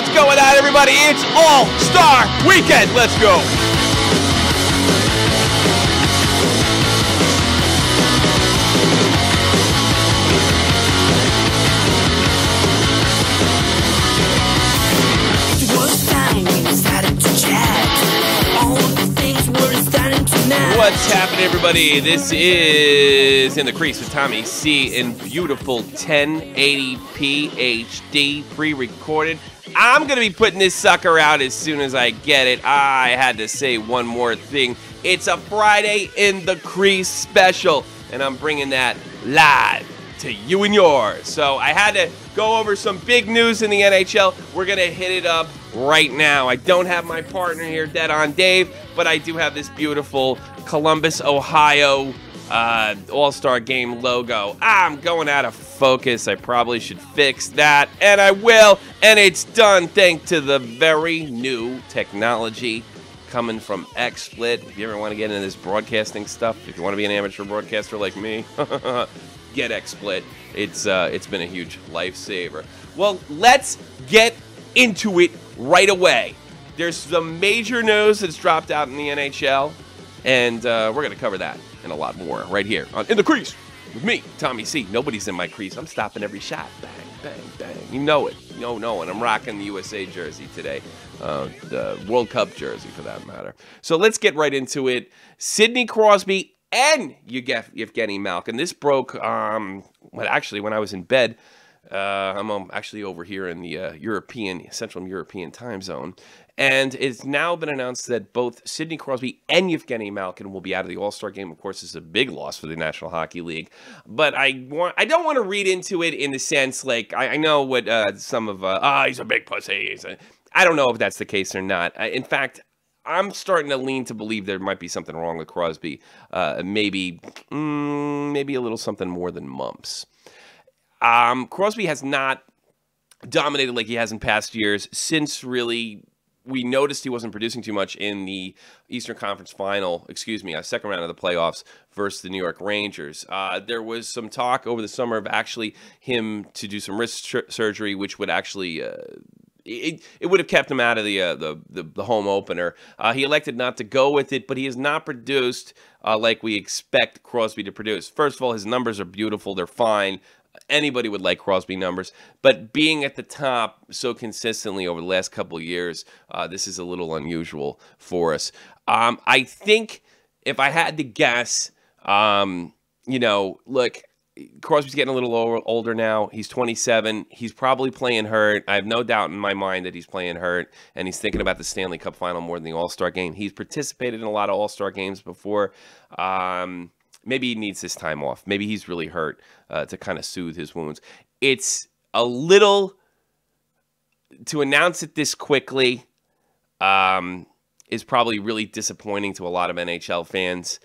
What's going on, everybody? It's All-Star Weekend. Let's go. What's happening, everybody? This is In the Crease with Tommy C in beautiful 1080p HD pre-recorded. I'm going to be putting this sucker out as soon as I get it. I had to say one more thing. It's a Friday In the Crease special, and I'm bringing that live to you and yours. So I had to go over some big news in the NHL. We're going to hit it up right now. I don't have my partner here, Dead on Dave, but I do have this beautiful Columbus, Ohio All-Star Game logo. I'm going out of focus. I probably should fix that, and I will, and it's done thanks to the very new technology coming from XSplit. If you ever want to get into this broadcasting stuff, if you want to be an amateur broadcaster like me, get XSplit. It's been a huge lifesaver. Well, let's get into it right away. There's some major news that's dropped out in the NHL, and we're going to cover that and a lot more right here on In the Crease with me, Tommy C. Nobody's in my crease. I'm stopping every shot. Bang, bang, bang. You know it. You know, and I'm rocking the USA jersey today. The World Cup jersey, for that matter. So let's get right into it. Sidney Crosby and Evgeny Malkin. This broke, actually, when I was in bed. I'm actually over here in the Central European time zone. And it's now been announced that both Sidney Crosby and Evgeny Malkin will be out of the All-Star game. Of course, this is a big loss for the National Hockey League. But I don't want to read into it in the sense, like, I know what some of, he's a big pussy. I don't know if that's the case or not. In fact, I'm starting to lean to believe there might be something wrong with Crosby. Maybe a little something more than mumps. Crosby has not dominated like he has in past years since really we noticed he wasn't producing too much in the Eastern Conference Final, second round of the playoffs versus the New York Rangers. There was some talk over the summer of actually him to do some wrist surgery, which would actually it would have kept him out of the home opener. He elected not to go with it, but he has not produced like we expect Crosby to produce. First of all, his numbers are beautiful. They're fine. Anybody would like Crosby numbers, but being at the top so consistently over the last couple of years, this is a little unusual for us. I think if I had to guess, look, Crosby's getting a little older now. He's 27. He's probably playing hurt. I have no doubt in my mind that he's playing hurt, and he's thinking about the Stanley Cup final more than the All-Star game. He's participated in a lot of All-Star games before. Maybe he needs this time off. Maybe he's really hurt to kind of soothe his wounds. It's a little, to announce it this quickly is probably really disappointing to a lot of NHL fans.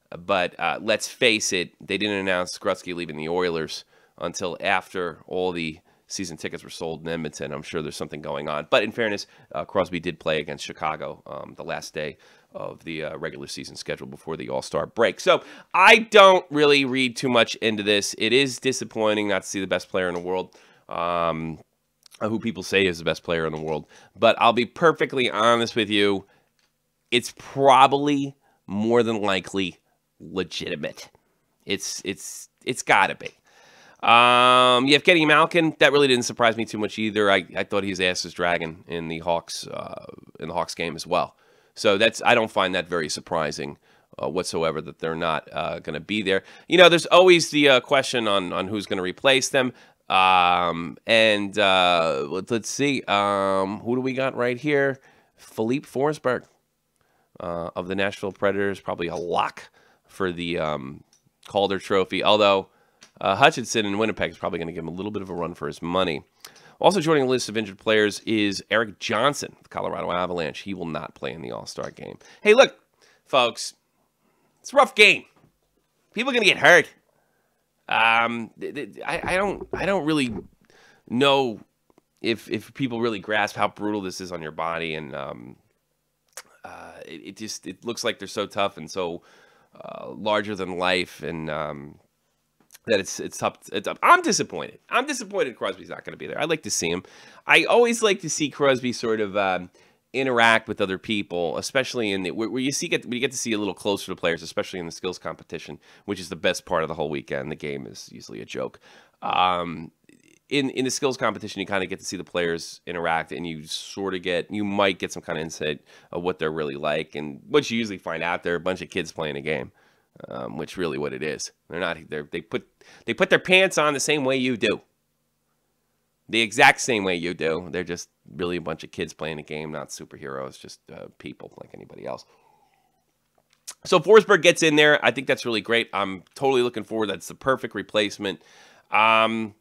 But let's face it, they didn't announce Gretzky leaving the Oilers until after all the season tickets were sold in Edmonton. I'm sure there's something going on. But in fairness, Crosby did play against Chicago the last day of the regular season schedule before the All-Star break. So I don't really read too much into this. It is disappointing not to see the best player in the world, who people say is the best player in the world. But I'll be perfectly honest with you, it's probably more than likely legitimate. It's got to be. Evgeny Malkin, that really didn't surprise me too much either. I thought his ass was dragging in the Hawks game as well. So I don't find that very surprising whatsoever that they're not going to be there. There's always the question on who's going to replace them. Let's see. Who do we got right here? Philippe Forsberg of the Nashville Predators, probably a lock for the Calder Trophy. Although Hutchinson in Winnipeg is probably going to give him a little bit of a run for his money. Also joining the list of injured players is Eric Johnson, the Colorado Avalanche. He will not play in the All-Star game. Hey, look, folks, it's a rough game. People are going to get hurt. I don't really know if people really grasp how brutal this is on your body, and it looks like they're so tough and so larger than life, and that it's tough. I'm disappointed. I'm disappointed Crosby's not going to be there. I'd like to see him. I always like to see Crosby sort of interact with other people, especially in the where you get to see a little closer to players, especially in the skills competition, which is the best part of the whole weekend. The game is usually a joke. In the skills competition, you kind of get to see the players interact, and you might get some kind of insight of what they're really like. And what you usually find out, they're a bunch of kids playing a game. Which really what it is. They put their pants on the same way you do. The exact same way you do. They're just really a bunch of kids playing a game, not superheroes, just people like anybody else. So Forsberg gets in there. I think that's really great. I'm totally looking forward. That's the perfect replacement. I want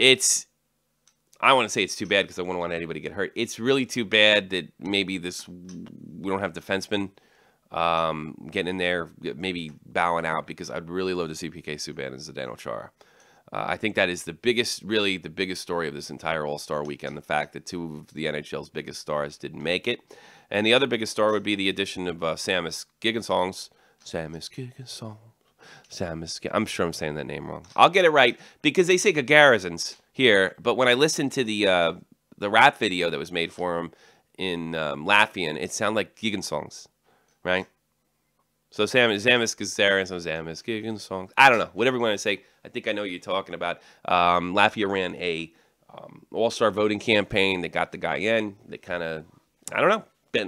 to say it's too bad because I wouldn't want anybody to get hurt. It's really too bad that maybe we don't have defensemen getting in there, maybe bowing out, because I'd really love to see PK Subban and Zdeno Chara. I think that is the biggest story of this entire All-Star weekend, the fact that two of the NHL's biggest stars didn't make it. And the other biggest star would be the addition of Samus Gigginsons. I'm sure I'm saying that name wrong. I'll get it right, because they say Gagarizons here, but when I listened to the rap video that was made for him in Latvian, it sounded like Gigginsons. Right? So Samus Gigginsons. I don't know. Whatever you want to say. I think I know what you're talking about. Latvia ran a all-star voting campaign. They got the guy in. They kind of, I don't know.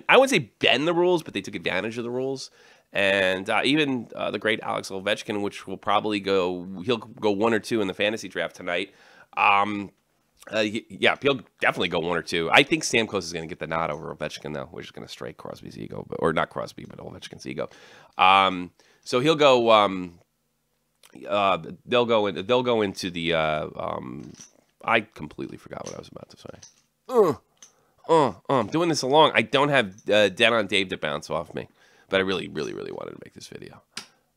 I wouldn't say bend the rules, but they took advantage of the rules. And even the great Alex Ovechkin, which will probably he'll go 1 or 2 in the fantasy draft tonight. Yeah, he'll definitely go 1 or 2. I think Stamkos is going to get the nod over Ovechkin, though, which is going to strike Crosby's ego, or not Crosby, but Ovechkin's ego. So he'll go. They'll go into the. I completely forgot what I was about to say. I'm doing this along. I don't have Dead on Dave to bounce off me, but I really, really, really wanted to make this video.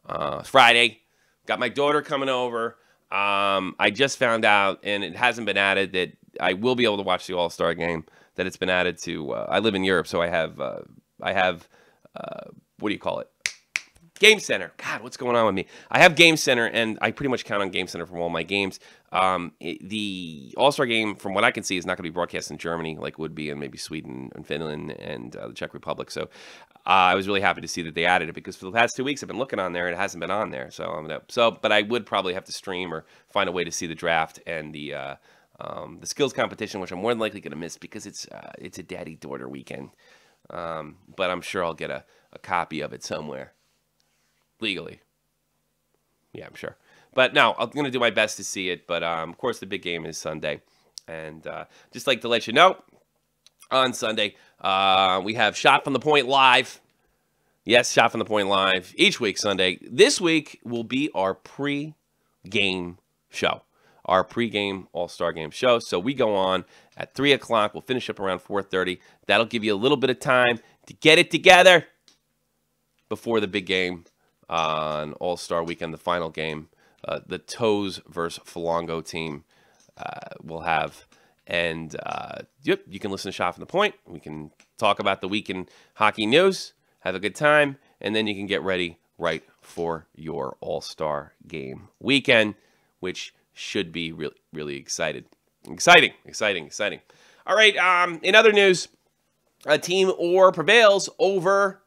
It's Friday. Got my daughter coming over. I just found out, and it hasn't been added, that I will be able to watch the All-Star game, that it's been added to, I live in Europe, so I have, what do you call it? Game Center. God, what's going on with me? I have Game Center, and I pretty much count on Game Center for all my games. The All-Star game, from what I can see, is not going to be broadcast in Germany like it would be in maybe Sweden and Finland and the Czech Republic. So I was really happy to see that they added it, because for the past 2 weeks I've been looking on there and it hasn't been on there. But I would probably have to stream or find a way to see the draft and the skills competition, which I'm more than likely going to miss because it's a daddy-daughter weekend. But I'm sure I'll get a copy of it somewhere legally. Yeah, I'm sure. But no, I'm going to do my best to see it. But of course, the big game is Sunday, and just like to let you know, on Sunday we have Shot from the Point live. Yes, Shot from the Point live each week Sunday. This week will be our pre-game show, our pre-game All-Star Game show. So we go on at 3 o'clock. We'll finish up around 4:30. That'll give you a little bit of time to get it together before the big game on All-Star Weekend, the final game. The Toes versus Falongo team will have. And, yep, you can listen to Shot from the Point. We can talk about the week in hockey news, have a good time, and then you can get ready right for your All-Star Game weekend, which should be really, really exciting. All right, in other news, Team Orr prevails over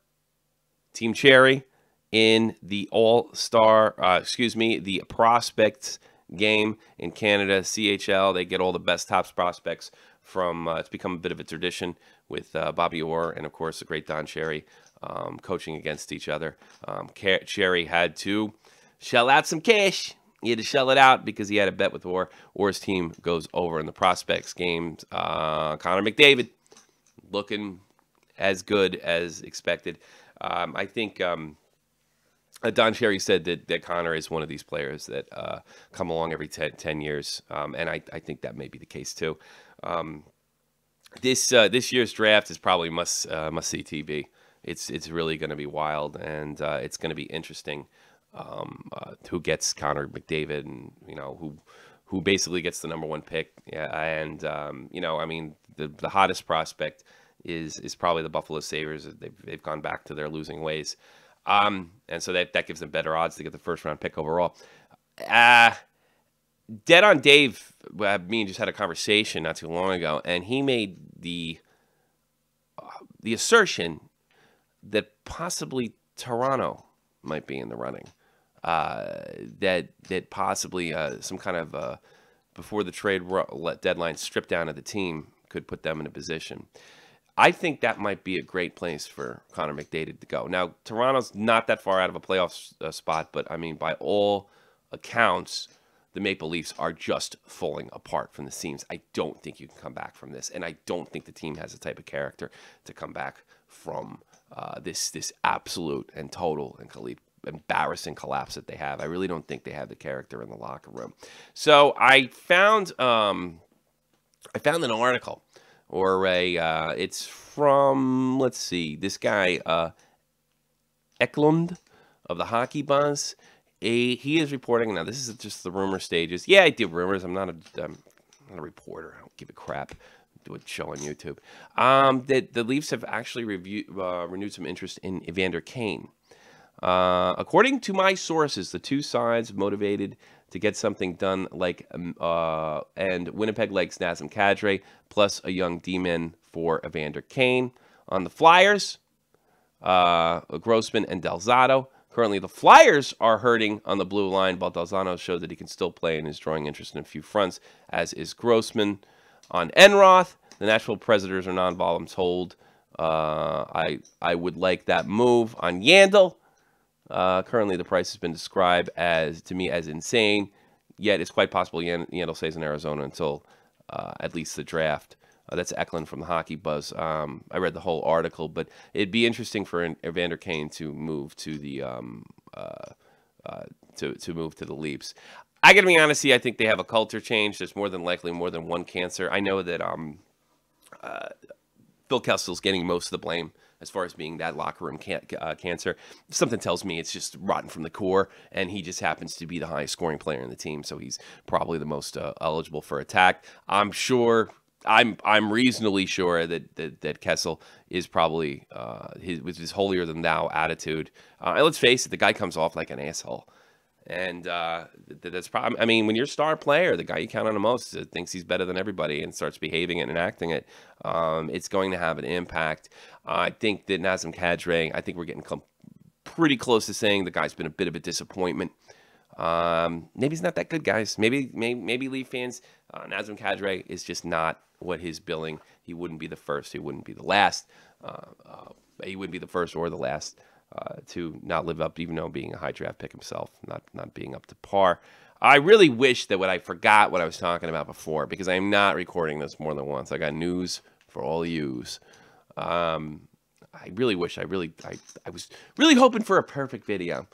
Team Cherry in the the Prospects game in Canada, CHL. They get all the best top prospects from, it's become a bit of a tradition with Bobby Orr and, of course, the great Don Cherry coaching against each other. Cherry had to shell out some cash. He had to shell it out because he had a bet with Orr. Orr's team goes over in the Prospects game. Connor McDavid looking as good as expected. I think Don Cherry said that Connor is one of these players that come along every 10 years, and I think that may be the case too. This year's draft is probably must-see TV. It's really going to be wild, and it's going to be interesting who gets Connor McDavid, and who basically gets the #1 pick. Yeah, and I mean the hottest prospect is probably the Buffalo Sabres. They've gone back to their losing ways. And so that gives them better odds to get the first-round pick overall. Dead on Dave, me and just had a conversation not too long ago, and he made the assertion that possibly Toronto might be in the running. That possibly some kind of before the trade deadline strip down of the team could put them in a position. I think that might be a great place for Connor McDavid to go. Now, Toronto's not that far out of a playoff spot, but I mean, by all accounts, the Maple Leafs are just falling apart from the seams. I don't think you can come back from this, and I don't think the team has the type of character to come back from this absolute and total and complete embarrassing collapse that they have. I really don't think they have the character in the locker room. So I found an article, or it's from, let's see, this guy Eklund of the Hockey Buzz. He is reporting, now this is just the rumor stages. Yeah, I do rumors. I'm not a reporter. I don't give a crap. Do a show on YouTube. That the Leafs have actually renewed some interest in Evander Kane. According to my sources, the two sides motivated to get something done, and Winnipeg likes Nazem Kadri plus a young D-man for Evander Kane. On the Flyers, Grossman and Delzato. Currently, the Flyers are hurting on the blue line, but Delzato showed that he can still play and is drawing interest in a few fronts, as is Grossman. On Enroth, the Nashville Predators are non-vol, I'm told. I would like that move. On Yandel, currently the price has been described to me as insane, yet it's quite possible Yandel stays in Arizona until at least the draft. That's Eklund from the Hockey Buzz. I read the whole article, but it'd be interesting for Evander Kane to move to the move to the Leafs. I gotta be honest, I think they have a culture change. There's more than likely more than one cancer. I know that Phil Kessel's getting most of the blame as far as being that locker room cancer. Something tells me it's just rotten from the core, and he just happens to be the highest scoring player in the team, so he's probably the most eligible for attack. I'm reasonably sure that Kessel is probably with his holier than thou attitude. And let's face it, the guy comes off like an asshole. And that's probably, I mean, when you're a star player, the guy you count on the most thinks he's better than everybody and starts behaving it and acting it, it's going to have an impact. I think that Nazem Kadri, I think we're getting pretty close to saying the guy's been a bit of a disappointment. Maybe he's not that good, guys. Maybe Leaf fans, Nazem Kadri is just not what his billing. He wouldn't be the first. He wouldn't be the last. He wouldn't be the first or the last to not live up, even though being a high draft pick himself, not being up to par. I really wish that I forgot what I was talking about before, because I'm not recording this more than once. I got news for all yous. I really wish. I was really hoping for a perfect video.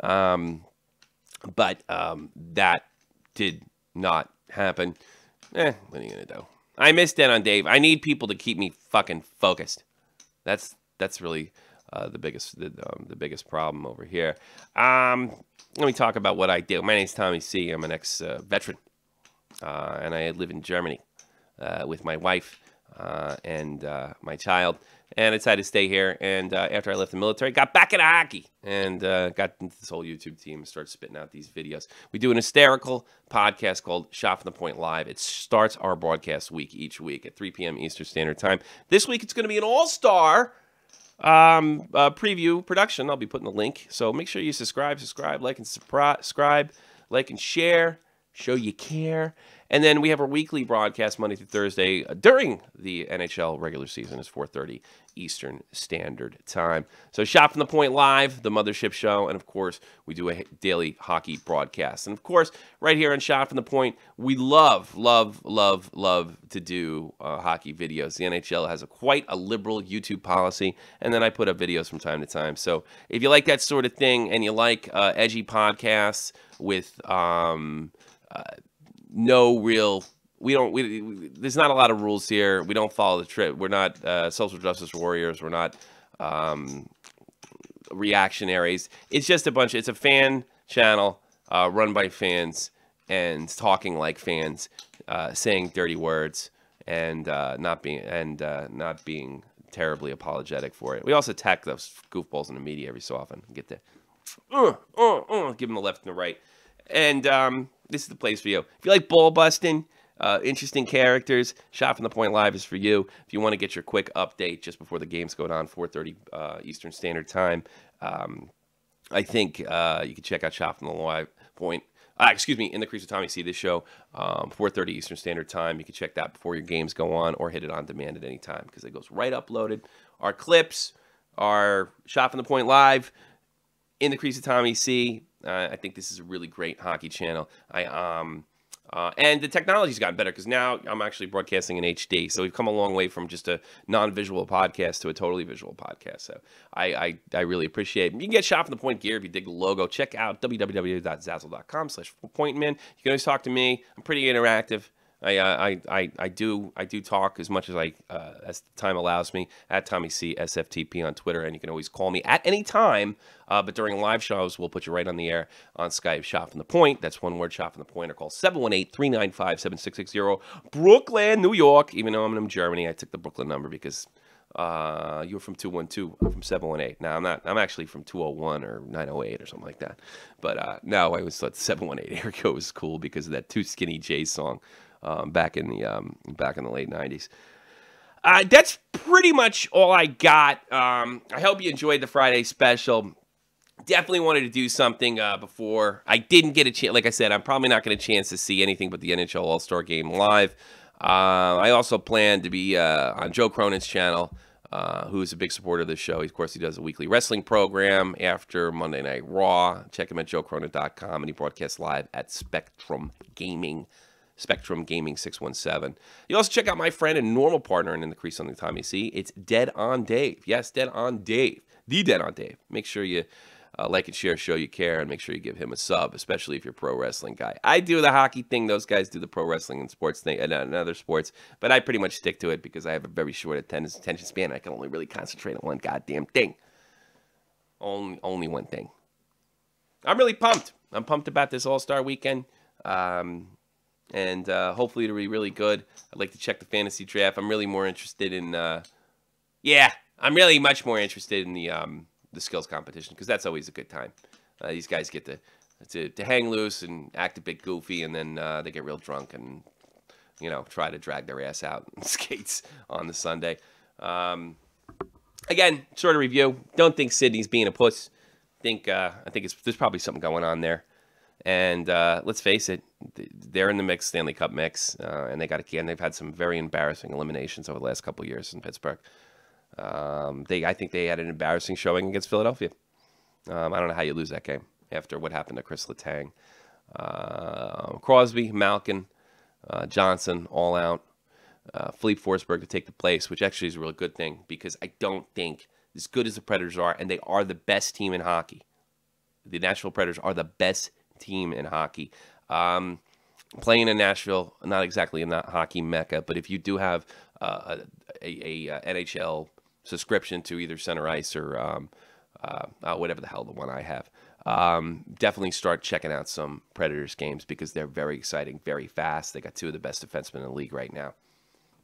But that did not happen. What are you gonna do? I missed Dead on Dave. I need people to keep me fucking focused. That's really the biggest problem over here. Let me talk about what I do. My name's Tommy C. I'm an ex-veteran, and I live in Germany with my wife and my child. And I decided to stay here, and after I left the military, got back into hockey, and got into this whole YouTube team and started spitting out these videos. We do an hysterical podcast called Shot from the Point Live. It starts our broadcast week each week at 3 p.m. Eastern Standard Time. This week, it's going to be an all-star preview production. I'll be putting the link, so make sure you subscribe, like, and subscribe, like, and share. Show you care. And then we have our weekly broadcast Monday through Thursday during the NHL regular season. It's 4:30 Eastern Standard Time. So Shot from the Point Live, the mothership show, and of course, we do a daily hockey broadcast. And of course, right here on Shot from the Point, we love to do hockey videos. The NHL has quite a liberal YouTube policy, and then I put up videos from time to time. So if you like that sort of thing and you like edgy podcasts with there's not a lot of rules here. We don't follow the trip. We're not social justice warriors. We're not reactionaries. It's just it's a fan channel run by fans and talking like fans, saying dirty words and not being terribly apologetic for it. We also attack those goofballs in the media every so often. Get give them the left and the right. And this is the place for you. If you like ball busting, interesting characters, Shot from the Point Live is for you. If you want to get your quick update just before the games go down, 4:30 Eastern Standard Time, I think you can check out Shot from the Live Point. In the Crease with Tommy C. This show, 4:30 Eastern Standard Time. You can check that before your games go on, or hit it on demand at any time because it goes right uploaded. Our clips are Shot from the Point Live, In the Crease with Tommy C. I think this is a really great hockey channel. And the technology's gotten better because now I'm actually broadcasting in HD. So we've come a long way from just a non-visual podcast to a totally visual podcast. So I really appreciate it. You can get Shot from the Point gear if you dig the logo. Check out www.zazzle.com/pointman. You can always talk to me. I'm pretty interactive. I do talk as much as as time allows me at Tommy C SFTP on Twitter, and you can always call me at any time. But during live shows, we'll put you right on the air on Skype. Shot from the Point. That's one word. Shot from the Point. Or call 718-395-7660. Brooklyn, New York. Even though I'm in Germany, I took the Brooklyn number because you're from 212. I'm from 718. Now I'm not. I'm actually from 201 or 908 or something like that. But no, I always thought 718 area code was cool because of that Too Skinny J's song. Back in the late 90s. That's pretty much all I got. I hope you enjoyed the Friday special. Definitely wanted to do something before. I didn't get a chance. Like I said, I'm probably not going to chance to see anything but the NHL All-Star Game live. I also plan to be on Joe Cronin's channel, who is a big supporter of this show. Of course, he does a weekly wrestling program after Monday Night Raw. Check him at joecronin.com, and he broadcasts live at Spectrum Gaming 617. You also check out my friend and normal partner in the Crease on the Tommy C. It's Dead on Dave. Yes, Dead on Dave. The Dead on Dave. Make sure you like and share, show you care, and make sure you give him a sub, especially if you're a pro wrestling guy. I do the hockey thing. Those guys do the pro wrestling and sports thing and other sports, but I pretty much stick to it because I have a very short attention span. I can only really concentrate on one goddamn thing. Only one thing. I'm really pumped. I'm pumped about this All-Star weekend. And hopefully it'll be really good. I'd like to check the fantasy draft. I'm really more interested in, I'm really much more interested in the skills competition because that's always a good time. These guys get to hang loose and act a bit goofy, and then they get real drunk and, try to drag their ass out in skates on the Sunday. Again, sort of review. Don't think Sydney's being a puss. I think there's probably something going on there. And let's face it, they're in the Stanley Cup mix, and they've had some very embarrassing eliminations over the last couple of years in Pittsburgh. I think they had an embarrassing showing against Philadelphia. I don't know how you lose that game after what happened to Chris Letang. Crosby, Malkin, Johnson, all out. Philippe Forsberg to take the place, which actually is a really good thing because I don't think, as good as the Predators are, and they are the best team in hockey, the Nashville Predators are the best team in hockey. Playing in Nashville, not exactly in that hockey mecca, but if you do have a NHL subscription to either Center Ice or whatever the hell the one I have, definitely start checking out some Predators games because they're very exciting, very fast. They got two of the best defensemen in the league right now.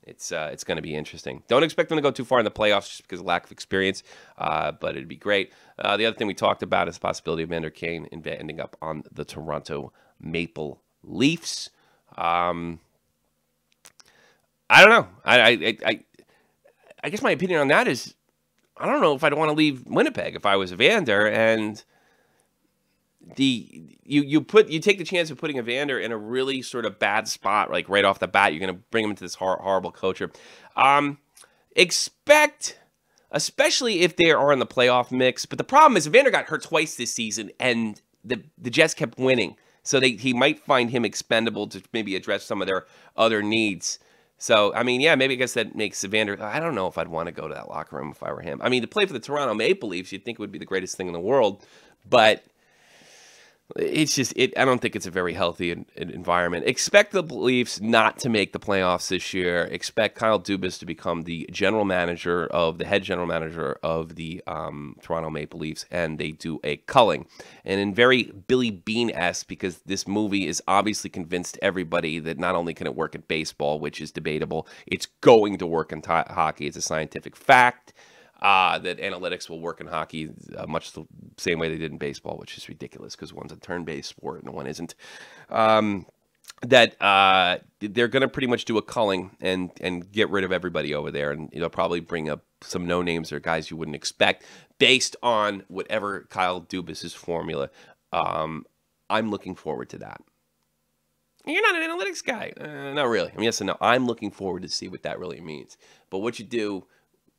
It's going to be interesting. Don't expect them to go too far in the playoffs just because of lack of experience, but it'd be great. The other thing we talked about is the possibility of Vander Kane ending up on the Toronto Maple Leafs. I don't know. I guess my opinion on that is I don't know if I'd want to leave Winnipeg if I was Vander, and you take the chance of putting Evander in a really sort of bad spot, like right off the bat. You're going to bring him into this horrible culture. Expect, especially if they are in the playoff mix. But the problem is Evander got hurt twice this season, and the Jets kept winning. So he might find him expendable to maybe address some of their other needs. So, I mean, yeah, maybe I guess that makes Evander, I don't know if I'd want to go to that locker room if I were him. I mean, to play for the Toronto Maple Leafs, you'd think it would be the greatest thing in the world. But it's just, I don't think it's a very healthy environment. Expect the Leafs not to make the playoffs this year. Expect Kyle Dubas to become the head general manager of the Toronto Maple Leafs, and they do a culling. And in very Billy Beane-esque, because this movie is obviously convinced everybody that not only can it work at baseball, which is debatable, it's going to work in hockey. It's a scientific fact. that analytics will work in hockey much the same way they did in baseball, which is ridiculous because one's a turn-based sport and one isn't. That they're going to pretty much do a culling and get rid of everybody over there, and they'll probably bring up some no-names or guys you wouldn't expect based on whatever Kyle Dubas's formula. I'm looking forward to that. You're not an analytics guy. Not really. I mean, yes and no. I'm looking forward to see what that really means. But what you do,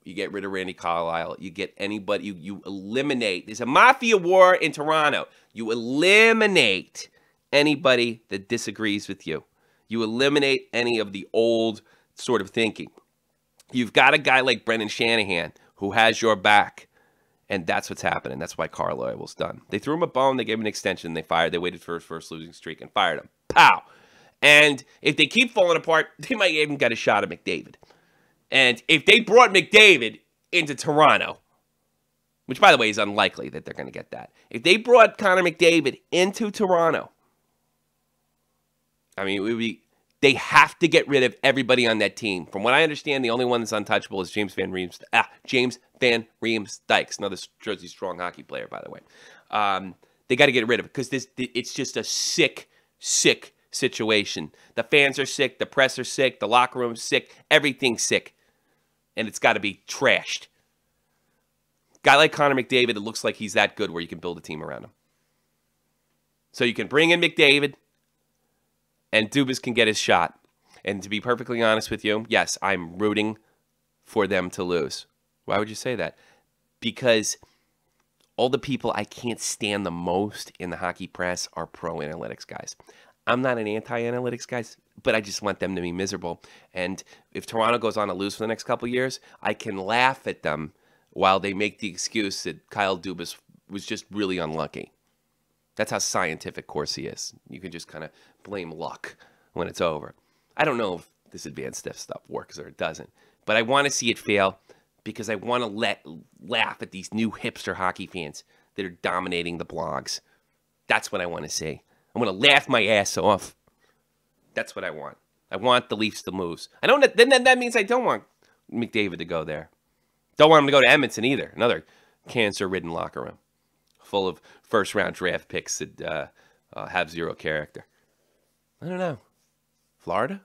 you get rid of Randy Carlyle. You get anybody. You eliminate. There's a mafia war in Toronto. You eliminate anybody that disagrees with you. You eliminate any of the old sort of thinking. You've got a guy like Brendan Shanahan who has your back. And that's what's happening. That's why Carlisle's done. They threw him a bone. They gave him an extension. They waited for his first losing streak and fired him. Pow! And if they keep falling apart, they might even get a shot at McDavid. And if they brought McDavid into Toronto, which, by the way, is unlikely that they're going to get that. If they brought Connor McDavid into Toronto, I mean, they have to get rid of everybody on that team. From what I understand, the only one that's untouchable is James Van Riemsdyk, another Jersey Strong hockey player, by the way. They got to get rid of it because it's just a sick situation. The fans are sick, the press are sick, the locker room's sick, everything's sick, and it's got to be trashed. Guy like Connor McDavid, it looks like he's that good where you can build a team around him. So you can bring in McDavid, and Dubas can get his shot. And to be perfectly honest with you, yes, I'm rooting for them to lose. Why would you say that? Because all the people I can't stand the most in the hockey press are pro-analytics guys. I'm not an anti-analytics guy, but I just want them to be miserable. And if Toronto goes on to lose for the next couple of years, I can laugh at them while they make the excuse that Kyle Dubas was just really unlucky. That's how scientific Corsi is. You can just kind of blame luck when it's over. I don't know if this advanced stuff works or it doesn't, but I want to see it fail because I want to laugh at these new hipster hockey fans that are dominating the blogs. That's what I want to see. I want to laugh my ass off. That's what I want. I want the Leafs to lose. I don't. Then that means I don't want McDavid to go there. Don't want him to go to Edmonton either. Another cancer-ridden locker room full of first-round draft picks that have zero character. I don't know. Florida?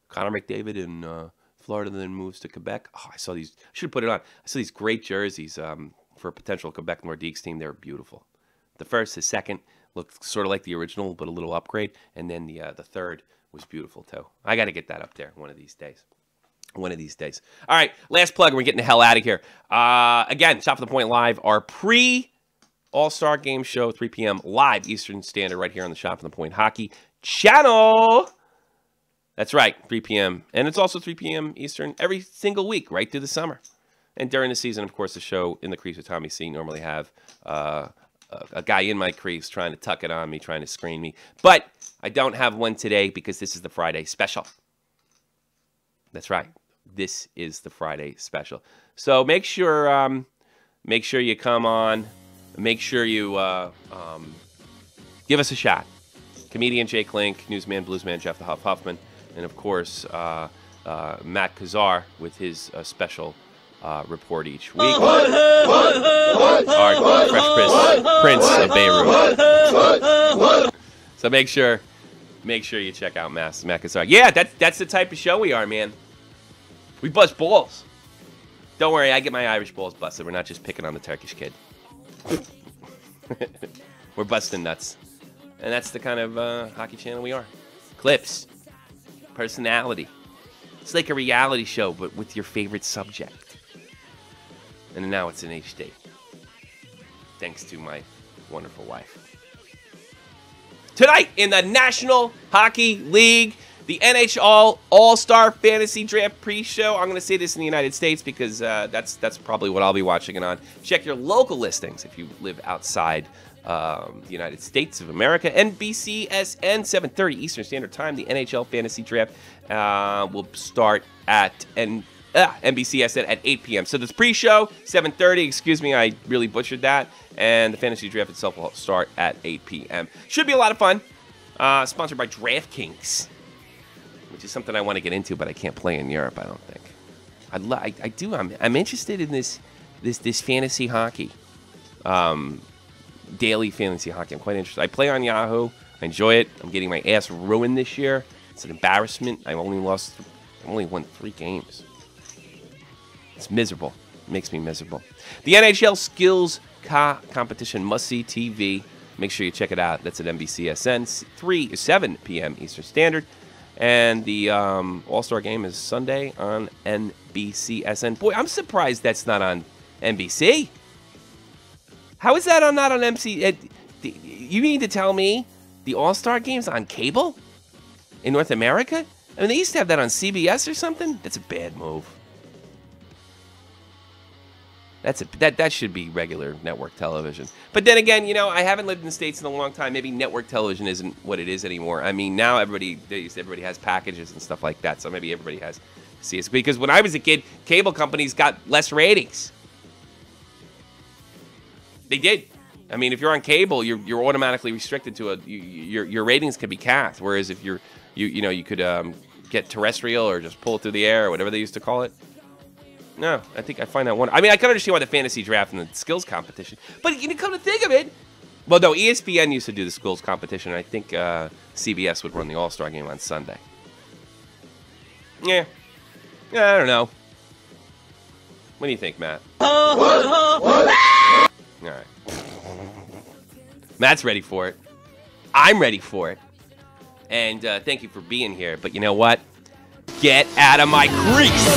Connor McDavid in Florida then moves to Quebec. Oh, I saw these. I should have put it on. I saw these great jerseys for a potential Quebec Nordiques team. They were beautiful. The first, the second looked sort of like the original, but a little upgrade. And then the third was beautiful, too. I got to get that up there one of these days. One of these days. All right, last plug. We're getting the hell out of here. Again, Shot from the Point Live, our pre-All-Star Game show, 3 p.m. live Eastern Standard right here on the Shot from the Point Hockey channel. That's right, 3 p.m. And it's also 3 p.m. Eastern every single week right through the summer. And during the season, of course, the show In the Crease with Tommy C normally have a guy in my crease trying to tuck it on me, trying to screen me. But I don't have one today because this is the Friday special. That's right. This is the Friday special. So make sure you come on. Make sure you give us a shot. Comedian Jay Klink, newsman, bluesman Jeff the Huffman, and of course Matt Kazar with his special report each week. Our Fresh Prince of Beirut. So make sure you check out Matt Kazar. Yeah, that's the type of show we are, man. We bust balls. Don't worry, I get my Irish balls busted. We're not just picking on the Turkish kid. We're busting nuts. And that's the kind of hockey channel we are. Clips. Personality. It's like a reality show, but with your favorite subject. And now it's in HD. Thanks to my wonderful wife. Tonight in the National Hockey League, the NHL All-Star Fantasy Draft Pre-Show. I'm going to say this in the United States because that's probably what I'll be watching it on. Check your local listings if you live outside the United States of America. NBCSN 7:30 Eastern Standard Time. The NHL Fantasy Draft will start at NBCSN at 8 p.m. So this pre-show, 7:30. Excuse me, I really butchered that. And the Fantasy Draft itself will start at 8 p.m. Should be a lot of fun. Sponsored by DraftKings, which is something I want to get into, but I can't play in Europe, I don't think. I do. I'm interested in this this fantasy hockey, daily fantasy hockey. I'm quite interested. I play on Yahoo. I enjoy it. I'm getting my ass ruined this year. It's an embarrassment. I only won 3 games. It's miserable. It makes me miserable. The NHL Skills Competition must-see TV. Make sure you check it out. That's at NBCSN, 7 p.m. Eastern Standard. And the All-Star Game is Sunday on NBCSN. Boy, I'm surprised that's not on NBC. How is that not on MC? You mean to tell me the All-Star Game's on cable in North America? I mean, they used to have that on CBS or something. That's a bad move. That should be regular network television. But then again, you know, I haven't lived in the States in a long time. Maybe network television isn't what it is anymore. I mean, now everybody has packages and stuff like that. So maybe everybody has CS. Because when I was a kid, cable companies got less ratings. They did. I mean, if you're on cable, you're automatically restricted to your ratings can be capped. Whereas if you could get terrestrial or just pull it through the air or whatever they used to call it. No, I think I find that one. I mean, I can understand why the fantasy draft and the skills competition, but you come to think of it, well, no, ESPN used to do the skills competition. And I think CBS would run the All-Star Game on Sunday. Yeah, I don't know. What do you think, Matt? All right. Matt's ready for it. I'm ready for it. And thank you for being here. But you know what? Get out of my crease!